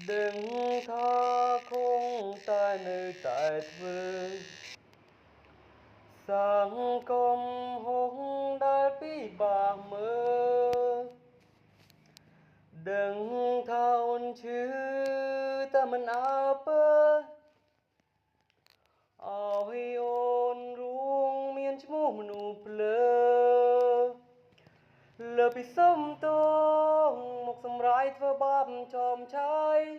đừng tha không ta nơi tại thơ sáng công hông đã bị bà mơ đừng thao chứ ta mình áp ôi ôn ruộng miền chmu mnu plơ lơ bị sớm tông một sầm rải thơ bám chòm trái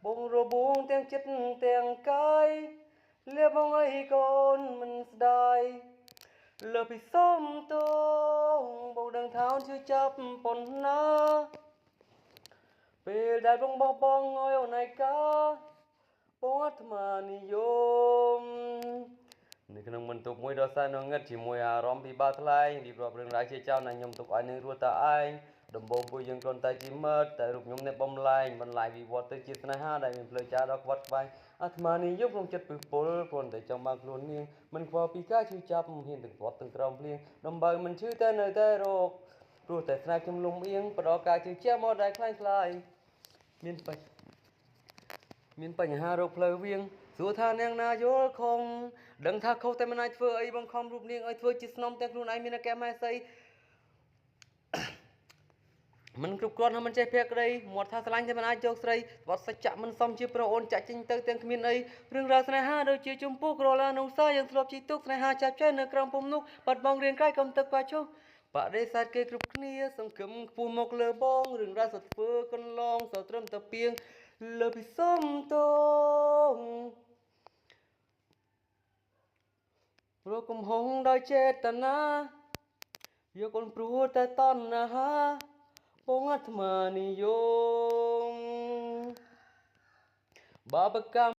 bông rô buông tiếng chết tiếng cái lia bông ấy con mình đai lơ bị sớm tông bông đằng tháo chưa chấp bồn na về đại bông bông bông ngồi ở này cá bông ắt mà niom នៅក្នុងបន្ទប់មួយដ៏សែនងងឹតជាមួយអារម្មណ៍ពិបាកថ្លៃរៀបរាប់រឿងរ៉ាវជាច្រើនដែលខ្ញុំទុកឲ្យនឹងរស់តើឯងដំបូងពួកយើងគ្រាន់តែជាមិត្តតែរូបខ្ញុំនេះបំលែងបន្លាយវិវត្តទៅជាស្នេហាដែលមានផ្លូវការដ៏ខ្វាត់ខ្វាយអាត្មានិយមក្នុងចិត្តពឹសពុលគ្រាន់តែចង់បានខ្លួននាងមិនខ្វល់ពីការឈឺចាប់ហ៊ានទាំងគាត់ទាំងក្រោមភ្លៀងដំបើមិនឈឺតែនៅតែរកព្រោះតែស្នេហ៍ខ្ញុំលំអៀងផ្ដោការជឿជាក់មកដែលខ្លាំងខ្លាយមានបញ្ហារោគផ្លូវវាងសួរថានាងណាយល់ខំដឹងថាខុសតែមិនអាចធ្វើអីបង្ខំរូបនាងឲ្យធ្វើជាស្នំទាំងខ្លួនឯងមានអគ្គមហេសីមិនគ្រប់គ្រាន់ហើយមិនចេះភក្តីមាត់ថាស្រឡាញ់តែមិនអាចយកស្រីវត្តសច្ចៈមិនសមជាប្រុសអូនចាក់ចេញទៅទាំងគ្មានអីរឿងរ៉ាវស្នេហាដូចជាជំពូក្រឡានងសាយ៉ាងធ្លាប់ជីទុកស្នេហាចាប់ចែនៅក្រោមពុំនោះបាត់បង់រៀងកាយកុំទឹកបាឈុះបដិសេធគេគ្រប់គ្នាសង្ឃឹមខ្ពស់មកលើបងរឿងរ៉ាវសុទ្ធធ្វើកន្លងសត្រឹមតែពីងលើពីសុំតងរកកំហុងដោយចេតនាយកអូនព្រោះតែតណ្ហាបងអាត្មានិយមបាបកម្ម